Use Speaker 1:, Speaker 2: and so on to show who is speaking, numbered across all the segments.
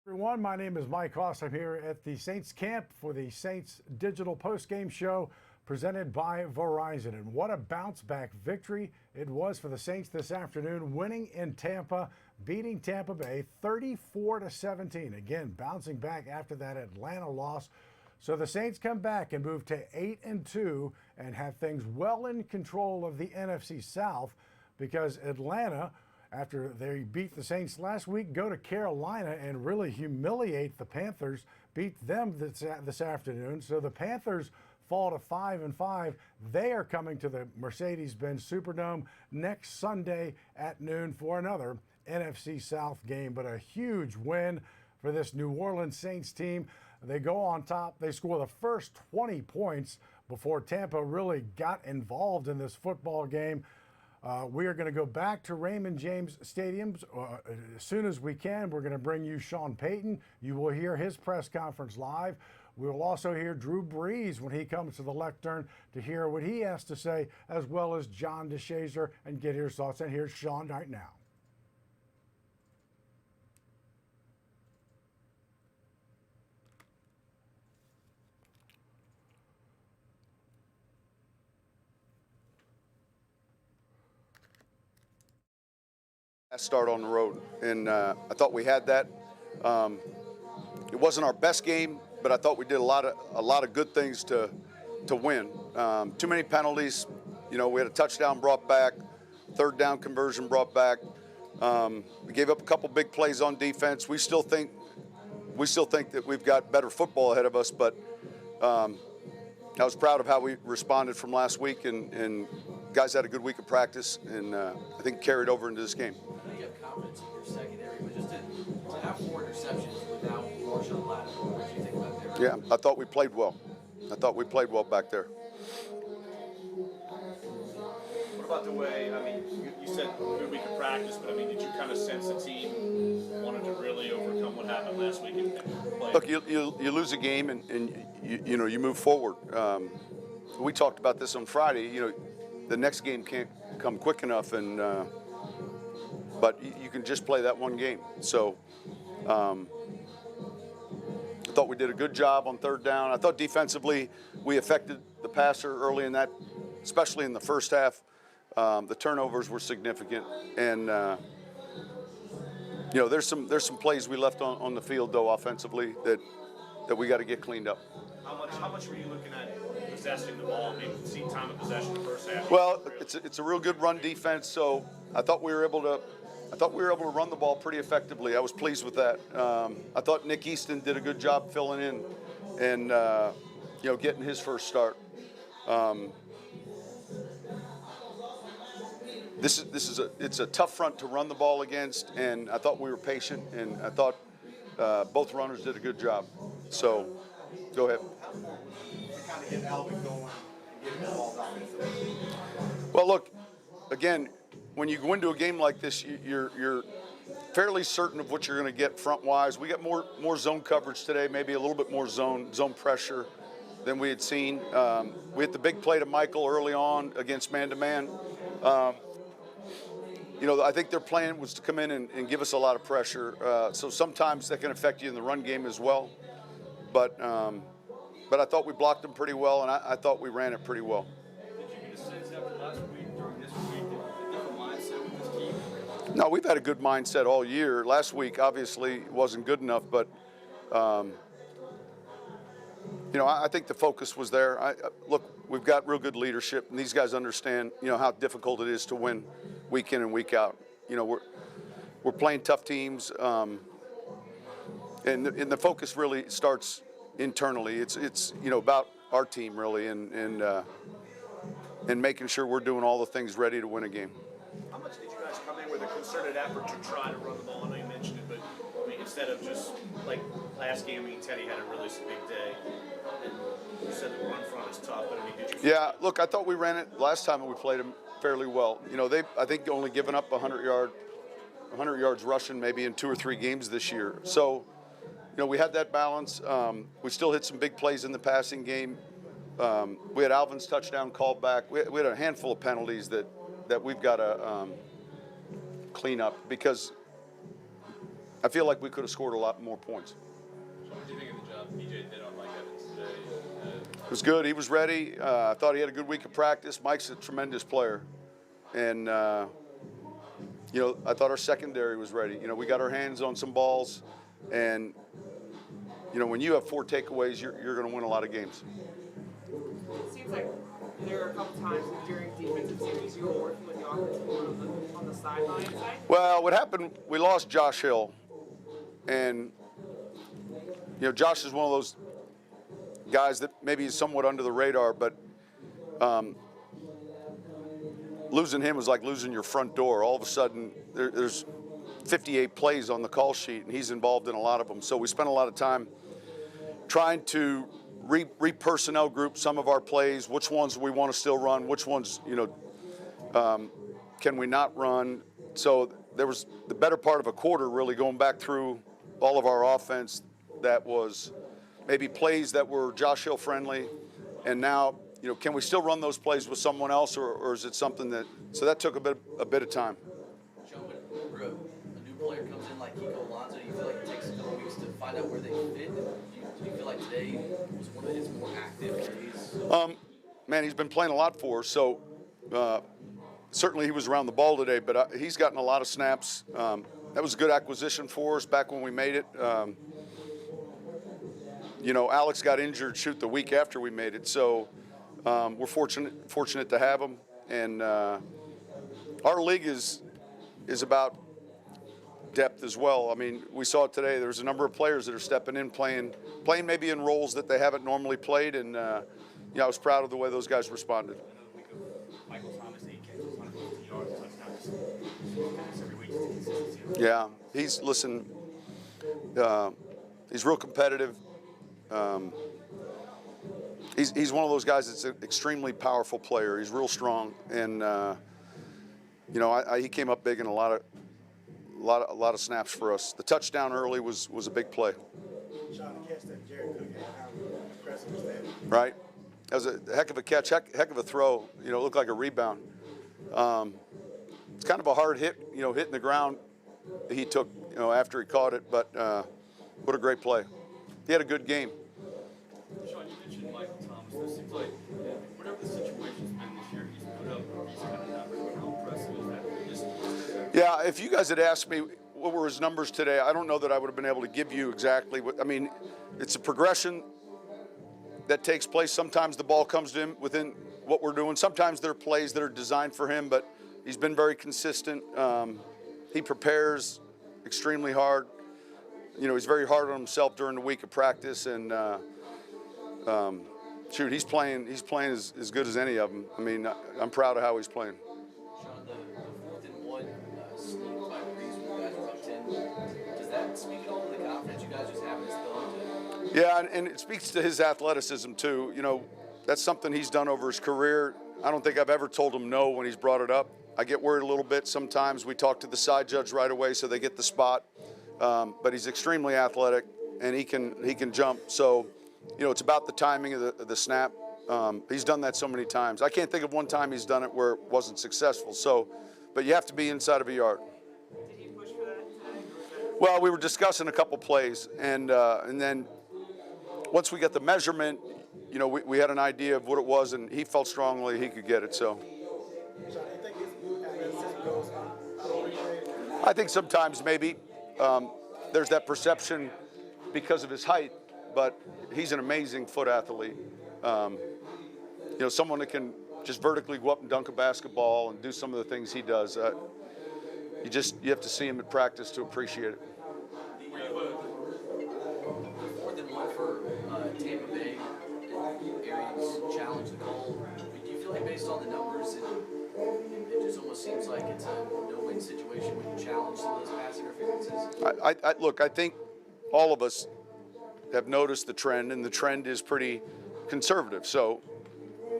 Speaker 1: Everyone, my name is Mike Haas. I'm here at the Saints camp for the Saints Digital Postgame Show presented by Verizon. And what a bounce back victory it was for the Saints this afternoon, winning in Tampa, beating Tampa Bay 34-17. Again, bouncing back after that Atlanta loss. So the Saints come back and move to 8-2 and have things well in control of the NFC South, because Atlanta, after they beat the Saints last week, go to Carolina and really humiliate the Panthers, beat them this afternoon. So the Panthers fall to 5-5. They are coming to the Mercedes-Benz Superdome next Sunday at noon for another NFC South game. But a huge win for this New Orleans Saints team. They go on top. They score the first 20 points before Tampa really got involved in this football game. We are going to go back to Raymond James Stadium as soon as we can. We're going to bring you Sean Payton. You will hear his press conference live. We will also hear Drew Brees when he comes to the lectern to hear what he has to say, as well as John DeShazer, and get his thoughts. And here's Sean right now.
Speaker 2: Start on the road, and I thought we had that. It wasn't our best game, but I thought we did a lot of good things to win. Too many penalties. You know, we had a touchdown brought back, third down conversion brought back. We gave up a couple big plays on defense. We still think that we've got better football ahead of us, but I was proud of how we responded from last week, and guys had a good week of practice, and I think carried over into this game.
Speaker 3: You have confidence in your secondary, but just to have 4 interceptions without Marshall Lattimore, what do you think about there?
Speaker 2: Yeah, I thought we played well. I thought we played well back there.
Speaker 4: What about the way, I mean, you said good week of practice, but I mean, did you kind of sense the team wanted to really overcome what happened last week and play?
Speaker 2: Look, you lose a game and you know, you move forward. We talked about this on Friday. You know, the next game can't come quick enough, and but you can just play that one game. So I thought we did a good job on third down. I thought defensively we affected the passer early in that, especially in the first half. The turnovers were significant, and you know, there's some plays we left on the field though offensively that we got to get cleaned up.
Speaker 4: How much were you looking at possessing the ball, maybe see time of possession in the first half?
Speaker 2: Well, it's a real good run defense, so I thought we were able to run the ball pretty effectively. I was pleased with that. I thought Nick Easton did a good job filling in and you know, getting his first start. It's a tough front to run the ball against, and I thought we were patient, and I thought both runners did a good job. So, go ahead.
Speaker 5: Kind of get Alvin going and get him involved offensively.
Speaker 2: Well, look, again, when you go into a game like this, you're fairly certain of what you're going to get front-wise. We got more zone coverage today, maybe a little bit more zone pressure than we had seen. We had the big play to Michael early on against man-to-man. You know, I think their plan was to come in and give us a lot of pressure. So sometimes that can affect you in the run game as well. But I thought we blocked them pretty well, and I thought we ran it pretty well.
Speaker 4: Did you get a sense after last week, during this week, a different mindset with this team?
Speaker 2: No, we've had a good mindset all year. Last week, obviously, wasn't good enough, but you know, I think the focus was there. Look, we've got real good leadership, and these guys understand, you know, how difficult it is to win week in and week out. You know, we're playing tough teams, and the focus really starts internally. It's you know, about our team really, and making sure we're doing all the things ready to win a game.
Speaker 4: How much did you guys come in with a concerted effort to try to run the ball? I know you mentioned it, but I mean, instead of just like last game, I mean, Teddy had a really big day. And you said the run front is tough, but I mean, did you?
Speaker 2: Yeah, look, I thought we ran it last time and we played them fairly well. You know, I think only given up 100 yards rushing maybe in 2 or 3 games this year. So, you know, we had that balance. We still hit some big plays in the passing game. We had Alvin's touchdown called back. We had a handful of penalties that we've got to clean up, because I feel like we could have scored a lot more points.
Speaker 6: What do you think of the job BJ did on Mike Evans today?
Speaker 2: It was good. He was ready. I thought he had a good week of practice. Mike's a tremendous player. And, you know, I thought our secondary was ready. You know, we got our hands on some balls. And, you know, when you have 4 takeaways, you're going to win a lot of games.
Speaker 7: It seems like there are a couple times during defensive series you were working with the offensive line on the sideline side.
Speaker 2: Well, what happened, we lost Josh Hill. And, you know, Josh is one of those guys that maybe is somewhat under the radar, but losing him was like losing your front door. All of a sudden, there's 58 plays on the call sheet, and he's involved in a lot of them. So we spent a lot of time trying to re-personnel group some of our plays, which ones we want to still run, which ones, you know, can we not run. So there was the better part of a quarter really going back through all of our offense that was maybe plays that were Josh Hill friendly, and now, you know, can we still run those plays with someone else, or is it something that, so that took a bit of time.
Speaker 3: Sean, when a new player comes in like Kiko Alonso, do you feel like it takes a couple weeks to find out where they fit? Do you feel like today was one of his more active days?
Speaker 2: Man, he's been playing a lot for us, so certainly he was around the ball today, but he's gotten a lot of snaps. That was a good acquisition for us back when we made it. You know, Alex got injured the week after we made it, so we're fortunate to have him. And our league is about depth as well. I mean, we saw it today. There's a number of players that are stepping in, playing maybe in roles that they haven't normally played, and yeah, I was proud of the way those guys responded.
Speaker 6: Michael Thomas, 8 catches, 150 yards, touchdowns. Every week, consistency.
Speaker 2: Yeah, he's real competitive. He's one of those guys that's an extremely powerful player. He's real strong, and you know, he came up big in a lot of snaps for us. The touchdown early was a big play.
Speaker 5: Sean, the catch that Jared Cook had, how impressive was that?
Speaker 2: Right, that was a heck of a catch, heck of a throw. You know, it looked like a rebound. It's kind of a hard hit, you know, hitting the ground. He took, you know, after he caught it, but what a great play. He had a good game.
Speaker 6: Sean, you mentioned Michael Thomas. It seems like whatever the situation's been this year, he's put up these kind of numbers. How impressive is that?
Speaker 2: Yeah, if you guys had asked me what were his numbers today, I don't know that I would have been able to give you exactly what. I mean, it's a progression that takes place. Sometimes the ball comes to him within what we're doing. Sometimes there are plays that are designed for him, but he's been very consistent. He prepares extremely hard. You know, he's very hard on himself during the week of practice, and shoot, he's playing as good as any of them. I mean, I'm proud of how he's playing.
Speaker 3: Sean, the 4th and 1 sneak by Brees when you guys were up 10, does that speak at all to the confidence you guys just have in this film?
Speaker 2: Yeah, and it speaks to his athleticism too. You know, that's something he's done over his career. I don't think I've ever told him no when he's brought it up. I get worried a little bit sometimes. We talk to the side judge right away so they get the spot. But he's extremely athletic, and he can jump. So, you know, it's about the timing of the snap. He's done that so many times. I can't think of one time he's done it where it wasn't successful. So, but you have to be inside of a yard.
Speaker 7: Did he push for that today?
Speaker 2: Well, we were discussing a couple plays, and then once we got the measurement, you know, we had an idea of what it was, and he felt strongly he could get it. So,
Speaker 5: Sean, do you think his athleticism goes unappreciated?
Speaker 2: I think sometimes maybe there's that perception because of his height, but he's an amazing foot athlete. You know, someone that can just vertically go up and dunk a basketball and do some of the things he does. You have to see him at practice to appreciate it.
Speaker 3: The 4th and 1 for Tampa Bay, Arians challenge the goal. Do you feel like based on the numbers, it just almost seems like it's a no-win situation when you challenge some of those pass interferences?
Speaker 2: Look, I think all of us have noticed the trend, and the trend is pretty conservative. So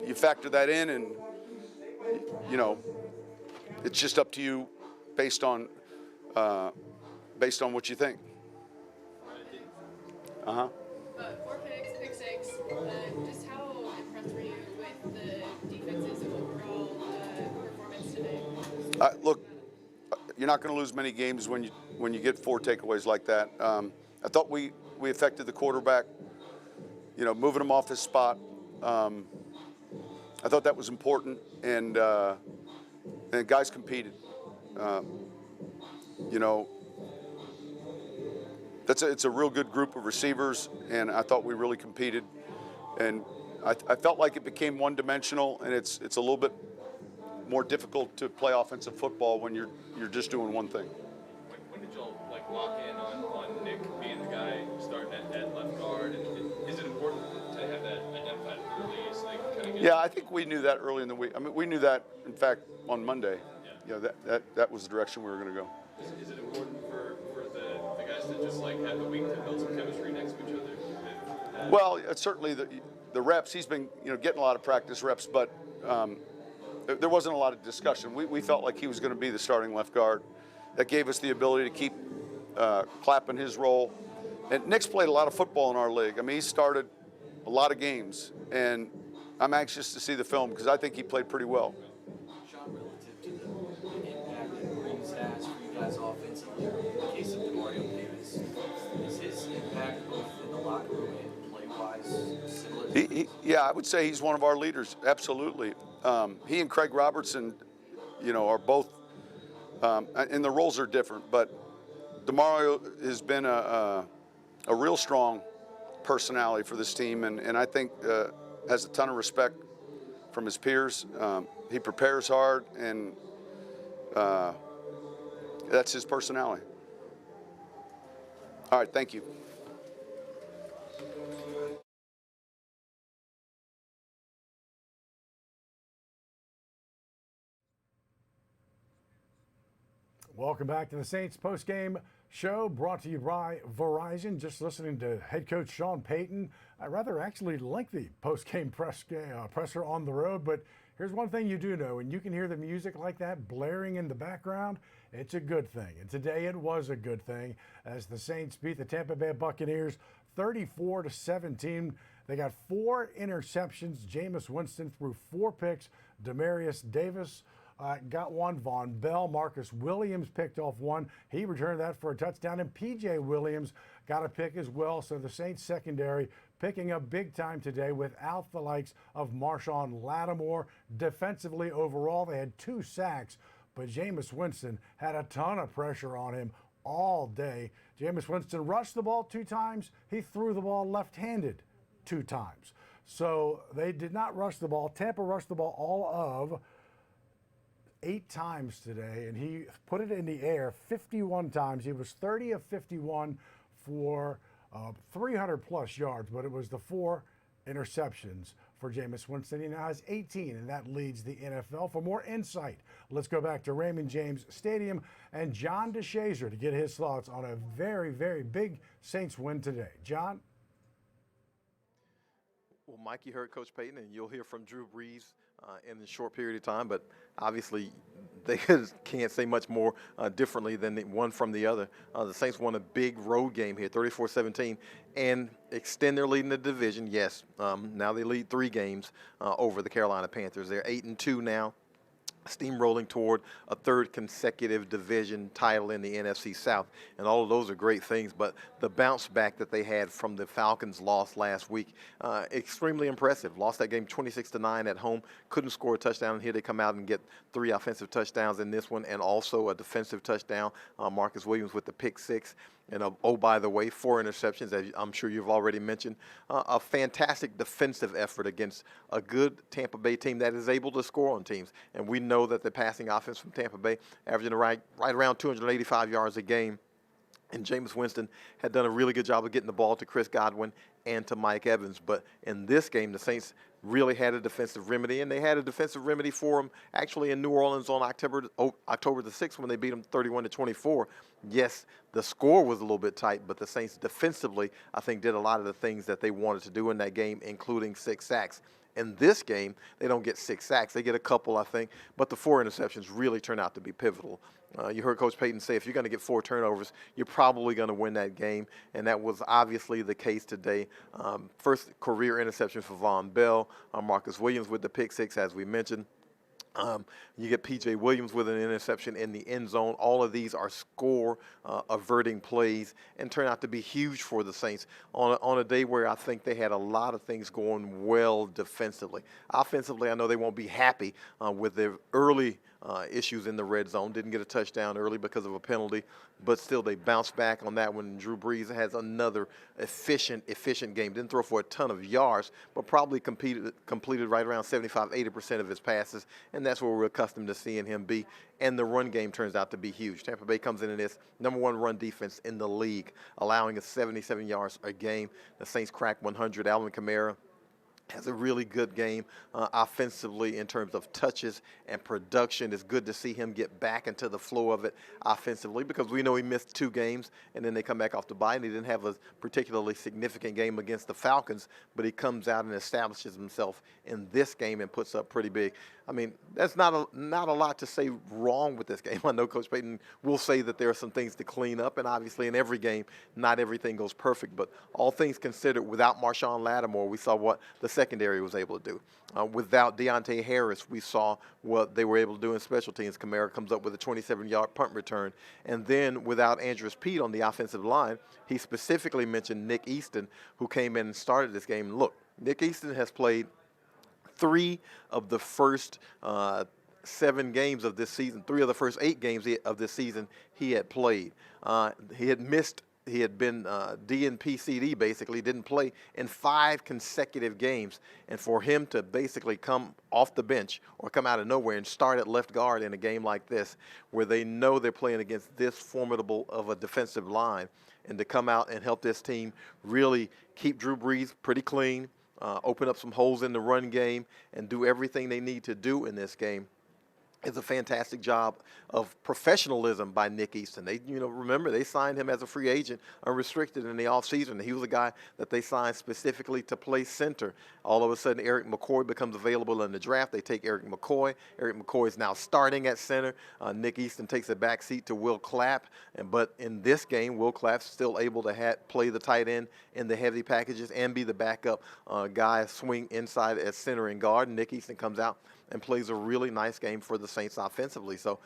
Speaker 2: you factor that in, and, you know, it's just up to you based on what you think.
Speaker 8: 4 picks, pick 6. Just how impressed were you with the defense's overall performance today?
Speaker 2: Look, you're not going to lose many games when when you get 4 takeaways like that. I thought we affected the quarterback, moving him off his spot. I thought that was important, and guys competed. It's a real good group of receivers, and I thought we really competed. And I felt like it became one-dimensional, and it's a little bit more difficult to play offensive football when you're just doing one thing.
Speaker 6: When did y'all lock in on Nick being the guy starting at left guard? And is it important to have that identified early so they can kind of get?
Speaker 2: Yeah, I think we knew that early in the week. I mean, we knew that, in fact, on Monday.
Speaker 6: Yeah.
Speaker 2: That was the direction we were going to go.
Speaker 6: Is it important for the guys to just have the week to build some chemistry next to each other?
Speaker 2: Well, certainly the reps. He's been getting a lot of practice reps, but there wasn't a lot of discussion. We felt like he was going to be the starting left guard. That gave us the ability to keep clapping his role. And Nick's played a lot of football in our league. I mean, he started a lot of games, and I'm anxious to see the film because I think he played pretty well.
Speaker 3: Sean, relative to the impact that Brees has for you guys offensively, in the case of DeMario Davis, is his impact both in the locker room and play-wise similar to
Speaker 2: Yeah, I would say he's one of our leaders, absolutely. He and Craig Robertson, are both, and the roles are different, but DeMario has been a real strong personality for this team, and I think has a ton of respect from his peers. He prepares hard, and that's his personality. All right, thank you.
Speaker 1: Welcome back to the Saints Postgame Show, brought to you by Verizon. Just listening to head coach Sean Payton, a rather actually lengthy postgame presser on the road, but here's one thing you do know, and you can hear the music like that blaring in the background, it's a good thing. And today it was a good thing as the Saints beat the Tampa Bay Buccaneers 34-17. They got 4 interceptions. Jameis Winston threw 4 picks. Demarius Davis got 1. Von Bell, Marcus Williams picked off 1. He returned that for a touchdown. And P.J. Williams got a pick as well. So the Saints secondary picking up big time today without the likes of Marshawn Lattimore. Defensively overall, they had 2 sacks, but Jameis Winston had a ton of pressure on him all day. Jameis Winston rushed the ball 2 times. He threw the ball left-handed 2 times. So they did not rush the ball. Tampa rushed the ball all of 8 times today, and he put it in the air 51 times. He was 30 of 51 for 300-plus yards, but it was the 4 interceptions for Jameis Winston. He now has 18, and that leads the NFL. For more insight, let's go back to Raymond James Stadium and John DeShazier to get his thoughts on a very, very big Saints win today. John?
Speaker 9: Well, Mike, you heard Coach Payton, and you'll hear from Drew Brees in a short period of time, but obviously they can't say much more differently than one from the other. The Saints won a big road game here, 34-17, and extend their lead in the division. Yes, now they lead 3 games over the Carolina Panthers. They're 8-2 now, steamrolling toward a 3rd consecutive division title in the NFC South. And all of those are great things, but the bounce back that they had from the Falcons' loss last week, extremely impressive. Lost that game 26-9 at home, couldn't score a touchdown, and here they come out and get 3 offensive touchdowns in this one and also a defensive touchdown. Marcus Williams with the pick 6. And oh, by the way, 4 interceptions, as I'm sure you've already mentioned. A fantastic defensive effort against a good Tampa Bay team that is able to score on teams. And we know that the passing offense from Tampa Bay, averaging right around 285 yards a game. And Jameis Winston had done a really good job of getting the ball to Chris Godwin and to Mike Evans. But in this game, the Saints really had a defensive remedy, and they had a defensive remedy for them actually in New Orleans on October the 6th when they beat them 31-24. Yes, the score was a little bit tight, but the Saints defensively, I think, did a lot of the things that they wanted to do in that game, including 6 sacks. In this game, they don't get 6 sacks. They get a couple, I think, but the 4 interceptions really turn out to be pivotal. You heard Coach Payton say if you're going to get 4 turnovers, you're probably going to win that game, and that was obviously the case today. First career interception for Von Bell, Marcus Williams with the pick 6, as we mentioned. You get P.J. Williams with an interception in the end zone. All of these are score averting plays and turn out to be huge for the Saints on a day where I think they had a lot of things going well defensively. Offensively, I know they won't be happy with their early issues in the red zone. Didn't get a touchdown early because of a penalty, but still they bounced back on that one. Drew Brees has another efficient game. Didn't throw for a ton of yards, but probably completed right around 75-80% of his passes, and that's where we're accustomed to seeing him be. And the run game turns out to be huge. Tampa Bay comes in this #1 run defense in the league, allowing us 77 yards a game. The Saints crack 100. Alvin Kamara has a really good game offensively in terms of touches and production. It's good to see him get back into the flow of it offensively because we know he missed 2 games and then they come back off the bye and he didn't have a particularly significant game against the Falcons, but he comes out and establishes himself in this game and puts up pretty big. I mean, that's not a lot to say wrong with this game. I know Coach Payton will say that there are some things to clean up, and obviously in every game, not everything goes perfect. But all things considered, without Marshawn Lattimore, we saw what the secondary was able to do. Without Deontay Harris, we saw what they were able to do in special teams. Kamara comes up with a 27-yard punt return. And then without Andrews Pete on the offensive line, he specifically mentioned Nick Easton, who came in and started this game. Look, Nick Easton has played 3 of the first 7 games of this season, 3 of the first 8 games of this season he had played. He had missed, he had been DNP CD basically, didn't play in 5 consecutive games. And for him to basically come off the bench or come out of nowhere and start at left guard in a game like this, where they know they're playing against this formidable of a defensive line, and to come out and help this team really keep Drew Brees pretty clean, open up some holes in the run game, and do everything they need to do in this game. It's a fantastic job of professionalism by Nick Easton. They, remember, they signed him as a free agent, unrestricted in the offseason. He was a guy that they signed specifically to play center. All of a sudden, Eric McCoy becomes available in the draft. They take Eric McCoy. Eric McCoy is now starting at center. Nick Easton takes a back seat to Will Clapp. But in this game, Will Clapp's still able to play the tight end in the heavy packages and be the backup guy, swing inside at center and guard. And Nick Easton comes out and plays a really nice game for the Saints offensively. So,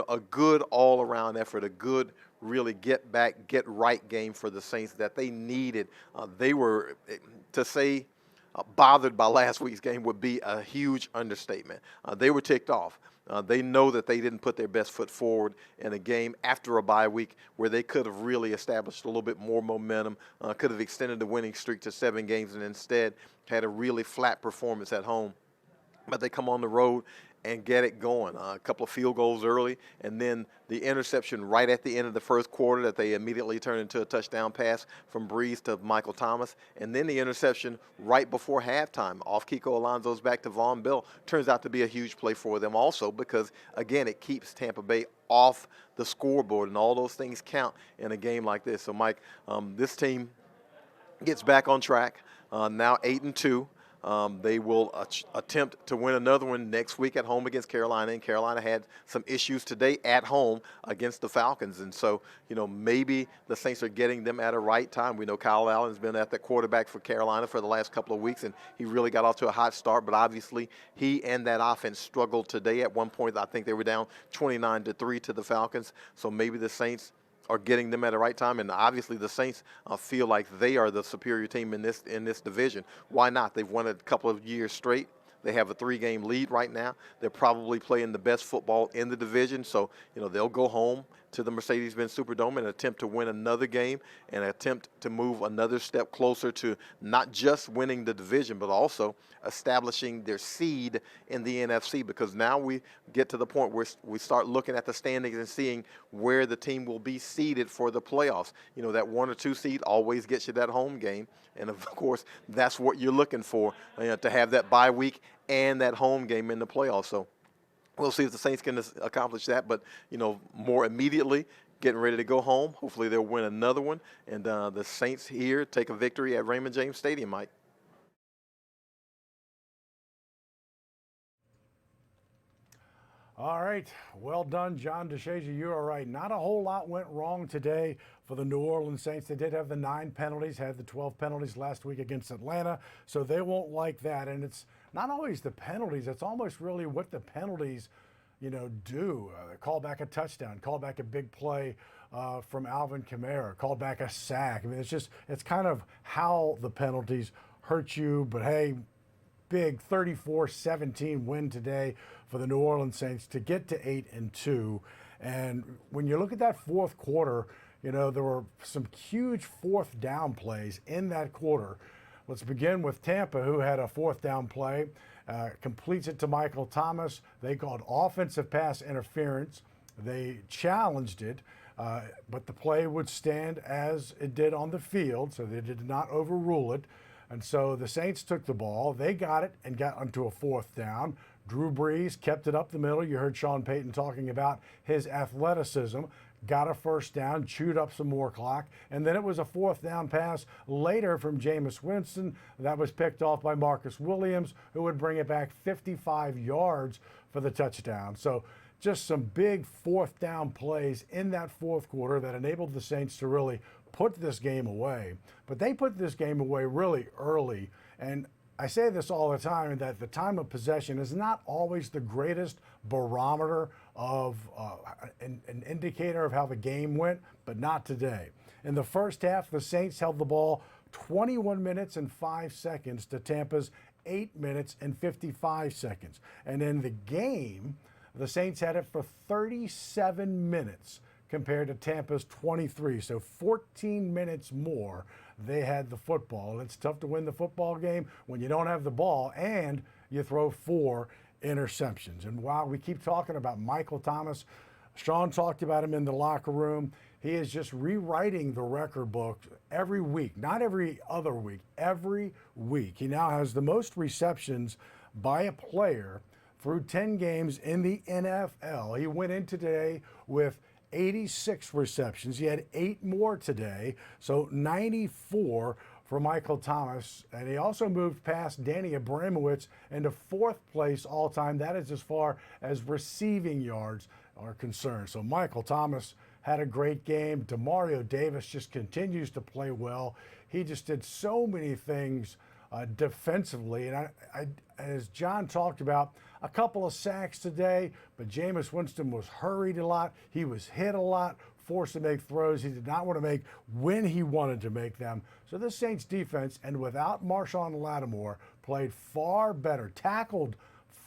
Speaker 9: a good all-around effort, a good really get back, get right game for the Saints that they needed. They were, to say bothered by last week's game would be a huge understatement. They were ticked off. They know that they didn't put their best foot forward in a game after a bye week where they could have really established a little bit more momentum, could have extended the winning streak to 7 games, and instead had a really flat performance at home. But they come on the road and get it going. A couple of field goals early, and then the interception right at the end of the first quarter that they immediately turned into a touchdown pass from Brees to Michael Thomas, and then the interception right before halftime off Kiko Alonso's back to Von Bell turns out to be a huge play for them also because, again, it keeps Tampa Bay off the scoreboard, and all those things count in a game like this. So, Mike, this team gets back on track, now 8-2. They will attempt to win another one next week at home against Carolina, and Carolina had some issues today at home against the Falcons. And so, maybe the Saints are getting them at a right time. We know Kyle Allen's been at the quarterback for Carolina for the last couple of weeks, and he really got off to a hot start, but obviously he and that offense struggled today. At one point, I think they were down 29-3 to the Falcons, so maybe the Saints are getting them at the right time, and obviously the Saints feel like they are the superior team in this division. Why not? They've won a couple of years straight. They have a 3-game lead right now. They're probably playing the best football in the division, so they'll go home to the Mercedes-Benz Superdome and attempt to win another game and attempt to move another step closer to not just winning the division, but also establishing their seed in the NFC, because now we get to the point where we start looking at the standings and seeing where the team will be seeded for the playoffs. That 1 or 2 seed always gets you that home game, and of course that's what you're looking for, to have that bye week and that home game in the playoffs. So we'll see if the Saints can accomplish that, but, more immediately, getting ready to go home. Hopefully they'll win another one, and the Saints here take a victory at Raymond James Stadium, Mike.
Speaker 1: All right, well done, John DeShazier. You are right. Not a whole lot went wrong today for the New Orleans Saints. They did have the 9 penalties, had the 12 penalties last week against Atlanta, so they won't like that. And it's not always the penalties, it's almost really what the penalties, do. Call back a touchdown, call back a big play from Alvin Kamara, call back a sack. I mean, it's kind of how the penalties hurt you, but hey, big 34-17 win today for the New Orleans Saints to get to 8-2. And when you look at that fourth quarter, there were some huge fourth down plays in that quarter. Let's begin with Tampa, who had a fourth down play, completes it to Michael Thomas. They called offensive pass interference. They challenged it, but the play would stand as it did on the field, so they did not overrule it. And so the Saints took the ball. They got it and got onto a fourth down. Drew Brees kept it up the middle. You heard Sean Payton talking about his athleticism. Got a first down, chewed up some more clock, and then it was a fourth down pass later from Jameis Winston. That was picked off by Marcus Williams, who would bring it back 55 yards for the touchdown. So just some big fourth down plays in that fourth quarter that enabled the Saints to really put this game away. But they put this game away really early. And I say this all the time, that the time of possession is not always the greatest barometer of an indicator of how the game went, but not today. In the first half, the Saints held the ball 21 minutes and 5 seconds to Tampa's 8 minutes and 55 seconds. And in the game, the Saints had it for 37 minutes compared to Tampa's 23. So 14 minutes more they had the football. And it's tough to win the football game when you don't have the ball and you throw 4 interceptions. And while we keep talking about Michael Thomas, Sean talked about him in the locker room. He is just rewriting the record book every week, not every other week, every week. He now has the most receptions by a player through 10 games in the NFL. He went in today with 86 receptions. He had 8 more today, so 94 for Michael Thomas. And he also moved past Danny Abramowitz into 4th place all time. That is as far as receiving yards are concerned. So Michael Thomas had a great game. Demario Davis just continues to play well. He just did so many things defensively. And I, as John talked about, a couple of sacks today, but Jameis Winston was hurried a lot. He was hit a lot, forced to make throws he did not want to make when he wanted to make them. So this Saints defense, and without Marshawn Lattimore, played far better, tackled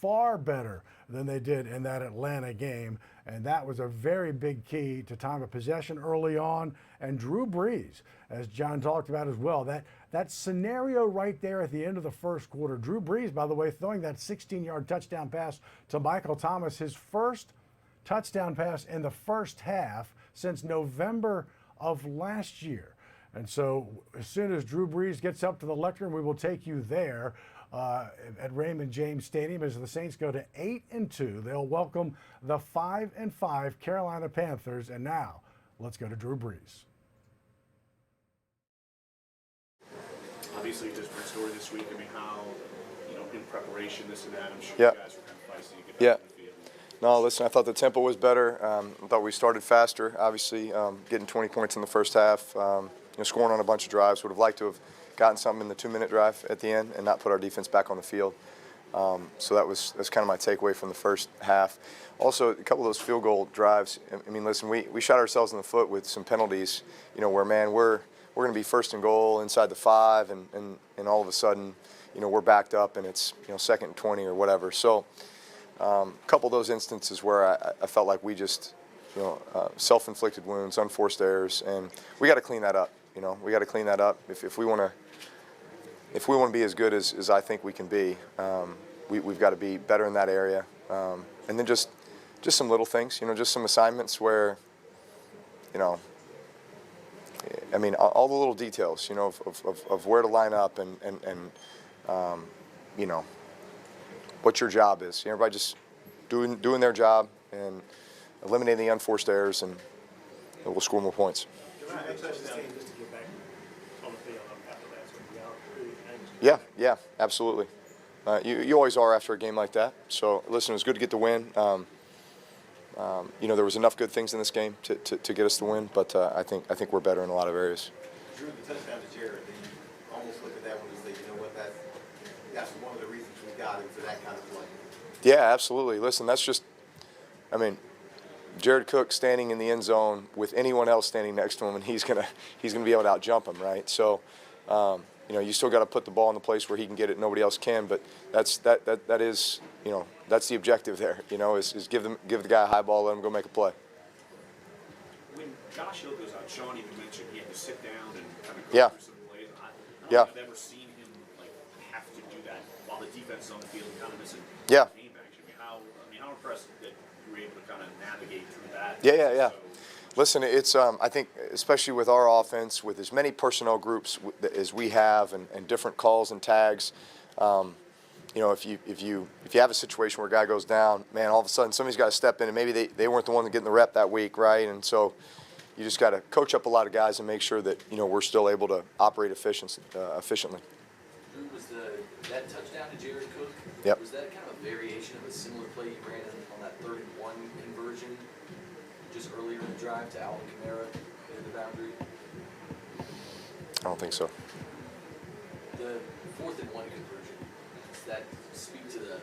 Speaker 1: far better than they did in that Atlanta game. And that was a very big key to time of possession early on. And Drew Brees, as John talked about as well, that scenario right there at the end of the first quarter. Drew Brees, by the way, throwing that 16-yard touchdown pass to Michael Thomas, his first touchdown pass in the first half since November of last year. And so as soon as Drew Brees gets up to the lectern, we will take you there at Raymond James Stadium as the Saints go to 8-2. They'll welcome the 5-5 Carolina Panthers. And now let's go to Drew Brees.
Speaker 4: Obviously, just for story this week. I mean, how, in preparation, this and that, I'm sure
Speaker 10: Yeah.
Speaker 4: you guys were kind of feisty to get
Speaker 10: Yeah.
Speaker 4: out on the field.
Speaker 10: No, listen, I thought the tempo was better. I thought we started faster, obviously, getting 20 points in the first half, scoring on a bunch of drives. Would have liked to have gotten something in the 2-minute drive at the end and not put our defense back on the field. So that's kind of my takeaway from the first half. Also, a couple of those field goal drives, I mean, listen, we shot ourselves in the foot with some penalties, where, man, we're going to be first and goal inside the 5, and all of a sudden, we're backed up and it's, 2nd and 20 or whatever. So a couple of those instances where I felt like we just, self-inflicted wounds, unforced errors, and we got to clean that up. We got to clean that up if we want to be as good as I think we can be. We've got to be better in that area, and then just some little things, just some assignments where, I mean, all the little details, of where to line up and what your job is. Everybody just doing their job and eliminating the unforced errors, and we'll score more points. Yeah, absolutely. You always are after a game like that. So, listen, it was good to get the win. there was enough good things in this game to get us the win, but I think we're better in a lot of areas.
Speaker 5: Drew, the touchdown to Jared, you almost look at that one and say, you know what, that's one of the reasons we got him for that kind of play.
Speaker 10: Yeah, absolutely. Listen, that's just, Jared Cook standing in the end zone with anyone else standing next to him, and he's gonna be able to out-jump him, right? So, you still got to put the ball in the place where he can get it, nobody else can. But that is, that's the objective there. Is give the guy a high ball, let him go make a play.
Speaker 4: When Josh Hill goes out, Sean even mentioned he had to sit down and kind of go
Speaker 10: Yeah.
Speaker 4: through some plays. I don't
Speaker 10: Yeah.
Speaker 4: think I've ever seen him have to do that while the defense is on the field, kind of missing
Speaker 10: Yeah.
Speaker 4: game action. How impressive that you were able to kind of navigate through that.
Speaker 10: Yeah.
Speaker 4: So,
Speaker 10: Listen, it's I think especially with our offense, with as many personnel groups as we have, and different calls and tags, if you have a situation where a guy goes down, man, all of a sudden somebody's got to step in, and maybe they weren't the one to get in the rep that week, right? And so you just got to coach up a lot of guys and make sure that we're still able to operate efficiently.
Speaker 3: Drew, was that touchdown to Jared Cook?
Speaker 10: Yep.
Speaker 3: Was that kind of a variation of a similar play you ran on that 3rd and 1 conversion just earlier in the drive to Alvin Kamara in the boundary?
Speaker 10: I don't think so.
Speaker 3: The 4th and 1 conversion, does that speak to the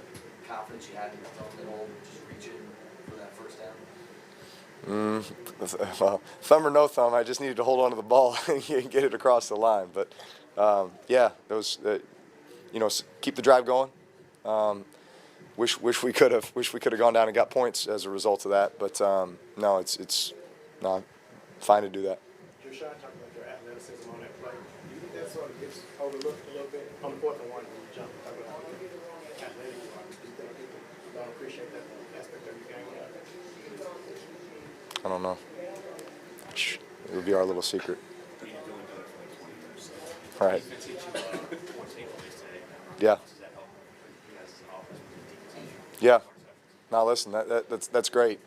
Speaker 3: confidence you had in the thumb middle, just reaching for that first down?
Speaker 10: Well, thumb or no thumb, I just needed to hold on to the ball and get it across the line. But those, keep the drive going. Wish we could have gone down and got points as a result of that. But no, it's fine to do that.
Speaker 5: Drew, Sean talking about your athleticism on that play. Do you think that sort of gets overlooked a little bit on the 4th and 1 when you jump? Talk about how athletic you are. Do you think people don't appreciate that aspect of your game?
Speaker 10: I don't know. It would be our little secret.
Speaker 4: he's only done it for 20 years. So.
Speaker 10: All right.
Speaker 4: Defense hit you more takeaways today.
Speaker 10: Yeah.
Speaker 4: Does that help you guys as an offense with the defense?
Speaker 10: Yeah. Now listen, that's great.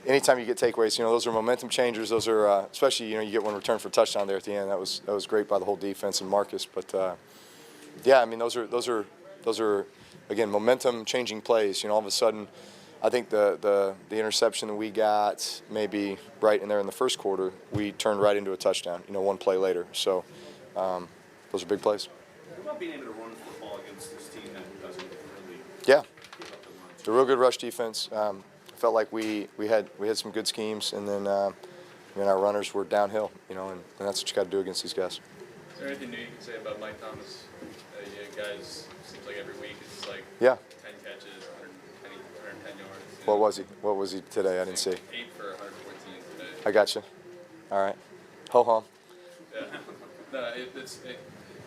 Speaker 10: Anytime you get takeaways, those are momentum changers. Those are especially you get one return for a touchdown there at the end. That was great by the whole defense and Marcus. But those are again momentum changing plays. All of a sudden, I think the interception that we got maybe right in there in the first quarter, we turned right into a touchdown. One play later. So those are big plays.
Speaker 4: What about being able to run football against this team that doesn't really
Speaker 10: Yeah.
Speaker 4: give up the run?
Speaker 10: It's a real good rush defense. Felt like we had some good schemes, and then our runners were downhill, and that's what you got to do against these guys.
Speaker 6: Is there anything new you can say about Mike Thomas? Guys, seems like every week it's like 10 catches, 110 yards.
Speaker 10: What was he today? I didn't see.
Speaker 6: 8 for 114 today.
Speaker 10: I got you. All right. Ho hum.
Speaker 6: Yeah. No,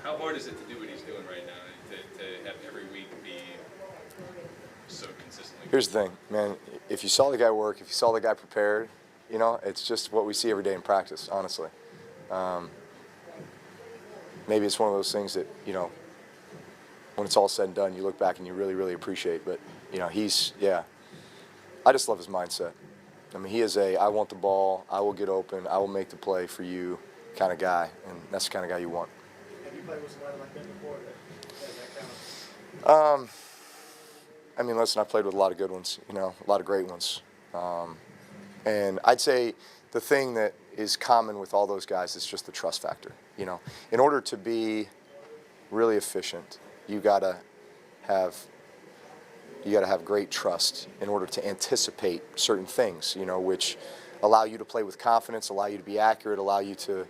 Speaker 6: how hard is it to do what he's doing right now? To have every week be so consistently.
Speaker 10: Here's the thing, man. If you saw the guy work, if you saw the guy prepared, it's just what we see every day in practice, honestly. Maybe it's one of those things that, when it's all said and done, you look back and you really, really appreciate. But, I just love his mindset. He is I want the ball, I will get open, I will make the play for you kind of guy. And that's the kind of guy you want.
Speaker 5: Have you played with somebody like that before? That kind of...
Speaker 10: Listen, I played with a lot of good ones, a lot of great ones. And I'd say the thing that is common with all those guys is just the trust factor. In order to be really efficient, you gotta have great trust in order to anticipate certain things, which allow you to play with confidence, allow you to be accurate, allow you to,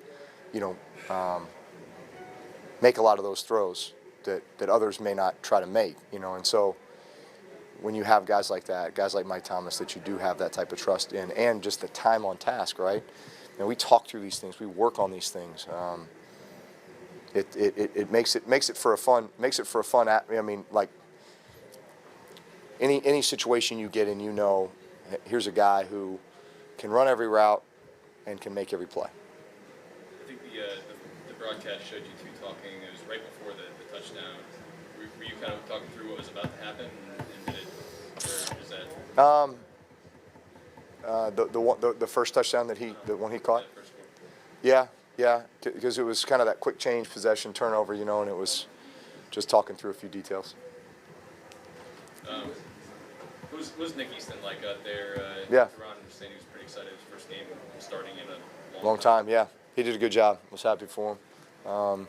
Speaker 10: make a lot of those throws that others may not try to make, and so when you have guys like that, guys like Mike Thomas, that you do have that type of trust in, and just the time on task, right? We talk through these things, we work on these things. It makes it for a fun. Like any situation you get in, here's a guy who can run every route and can make every play.
Speaker 6: I think the broadcast showed you two talking. It was right before the touchdown. Were you kind of talking through what was about to happen, and did it, or is that?
Speaker 10: The first touchdown the one he caught. Yeah, because it was kind of that quick change, possession, turnover, and it was just talking through a few details.
Speaker 6: What was Nick Easton like out there?
Speaker 10: Yeah.
Speaker 6: Ron was saying he was pretty excited. His first game starting in a
Speaker 10: Long time, yeah. He did a good job. Was happy for him.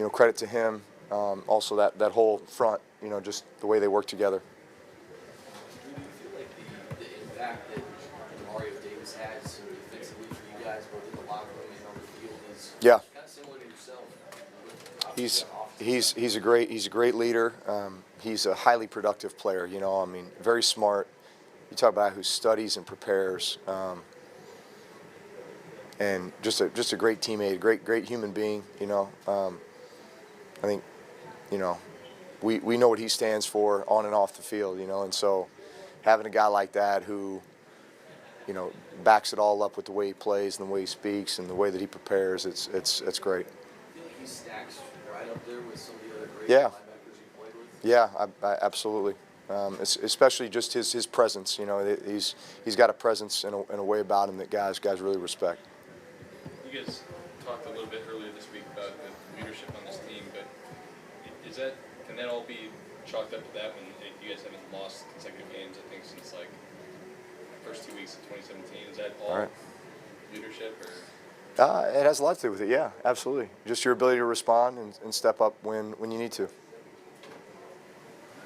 Speaker 10: Credit to him. Also, that whole front, just the way they work together.
Speaker 3: Do you feel like the impact that Mario Davis has defensively for you guys, both in the locker room and on the field, is
Speaker 10: Yeah.
Speaker 3: kind of similar to yourself?
Speaker 10: He's a great leader. He's a highly productive player. Very smart. You talk about who studies and prepares, and just a great teammate, great human being. I think, we know what he stands for on and off the field. And so having a guy like that who, backs it all up with the way he plays and the way he speaks and the way that he prepares, it's great.
Speaker 3: I feel like he stacks right up there with some of the other great
Speaker 10: Yeah.
Speaker 3: linebackers you played with.
Speaker 10: Yeah, I absolutely. Especially just his presence. He's got a presence and a way about him that guys really respect.
Speaker 6: You guys talked a little bit earlier this week about the leadership on this team, but can that all be chalked up to that when you guys haven't lost consecutive games, I think, since like the first 2 weeks of 2017? Is that all
Speaker 10: right.
Speaker 6: Leadership or?
Speaker 10: It has a lot to do with it, yeah, absolutely. Just your ability to respond and step up when you need to.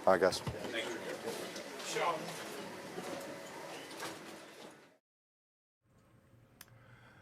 Speaker 10: All right, guys.
Speaker 6: Thank you.
Speaker 5: Sean.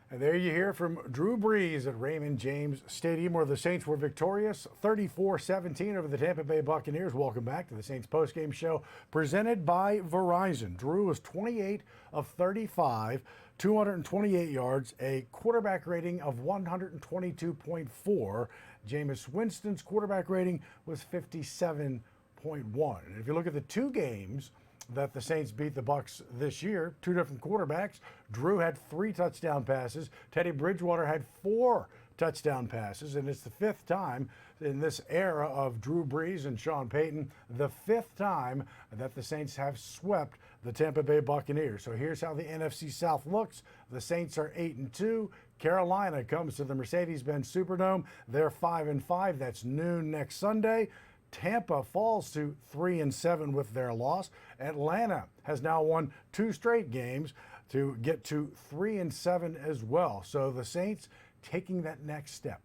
Speaker 1: And there you hear from Drew Brees at Raymond James Stadium, where the Saints were victorious 34-17 over the Tampa Bay Buccaneers. Welcome back to the Saints Postgame Show, presented by Verizon. Drew was 28 of 35, 228 yards, a quarterback rating of 122.4. Jameis Winston's quarterback rating was 57.1. And if you look at the two games that the Saints beat the Bucs this year, two different quarterbacks. Drew had 3 touchdown passes. Teddy Bridgewater had 4 touchdown passes, and it's the 5th time in this era of Drew Brees and Sean Payton, the 5th time that the Saints have swept the Tampa Bay Buccaneers. So here's how the NFC South looks. The Saints are 8-2. Carolina comes to the Mercedes-Benz Superdome. They're 5-5. That's noon next Sunday. Tampa falls to 3-7 with their loss. Atlanta has now won 2 straight games to get to 3-7 as well. So the Saints taking that next step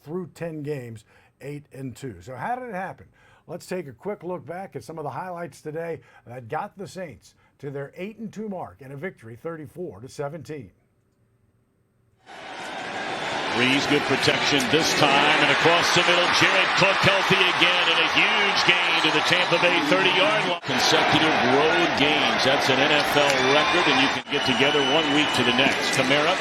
Speaker 1: through 10 games, 8-2. So how did it happen? Let's take a quick look back at some of the highlights today that got the Saints to their 8-2 mark and a victory 34-17.
Speaker 11: Brees, good protection this time, and across the middle, Jared Cook healthy again, and a huge gain to the Tampa Bay 30-yard line. Consecutive road games, that's an NFL record, and you can get together 1 week to the next. Kamara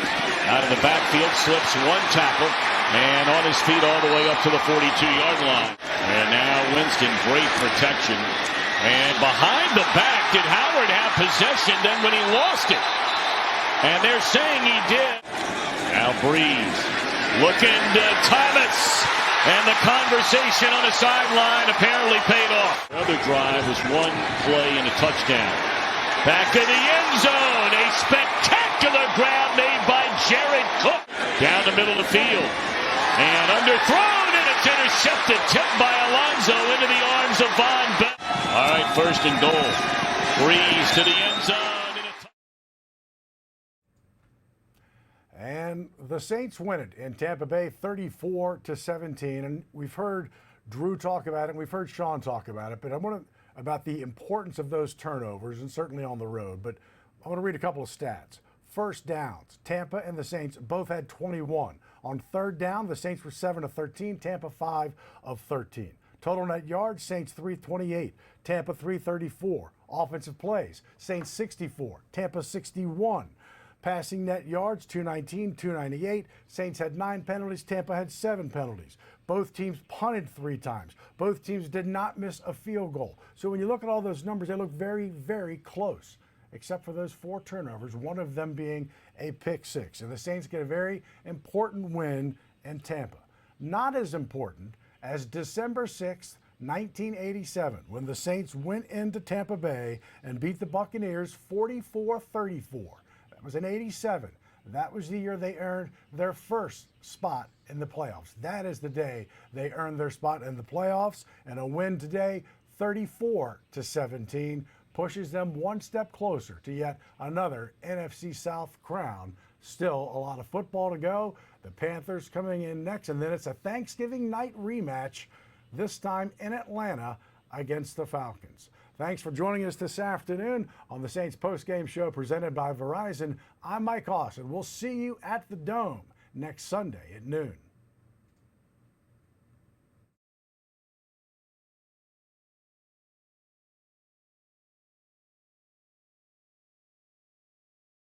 Speaker 11: out of the backfield, slips 1 tackle, and on his feet all the way up to the 42-yard line. And now Winston, great protection, and behind the back, did Howard have possession then when he lost it? And they're saying he did. Now Brees looking to Thomas, and the conversation on the sideline apparently paid off. The other drive was 1 play and a touchdown. Back in the end zone, a spectacular grab made by Jared Cook. Down the middle of the field, and underthrown, and it's intercepted, tipped by Alonso into the arms of Von Bell. All right, 1st and goal. Brees to the end zone.
Speaker 1: And the Saints win it in Tampa Bay 34-17. And we've heard Drew talk about it, and we've heard Sean talk about it, but I want to about the importance of those turnovers, and certainly on the road. But I want to read a couple of stats. First downs, Tampa and the Saints both had 21. On 3rd down, the Saints were 7 of 13, Tampa 5 of 13. Total net yards, Saints 328, Tampa 334. Offensive plays, Saints 64, Tampa 61. Passing net yards, 219, 298. Saints had 9 penalties. Tampa had 7 penalties. Both teams punted 3 times. Both teams did not miss a field goal. So when you look at all those numbers, they look very, very close, except for those 4 turnovers, one of them being a pick 6. And the Saints get a very important win in Tampa. Not as important as December 6th, 1987, when the Saints went into Tampa Bay and beat the Buccaneers 44-34. That was in 87. That was the year they earned their first spot in the playoffs. That is the day they earned their spot in the playoffs. And a win today, 34-17, pushes them one step closer to yet another NFC South crown. Still a lot of football to go. The Panthers coming in next, and then it's a Thanksgiving night rematch, this time in Atlanta against the Falcons. Thanks for joining us this afternoon on the Saints Postgame Show presented by Verizon. I'm Mike Hoss, and we'll see you at the Dome next Sunday at noon.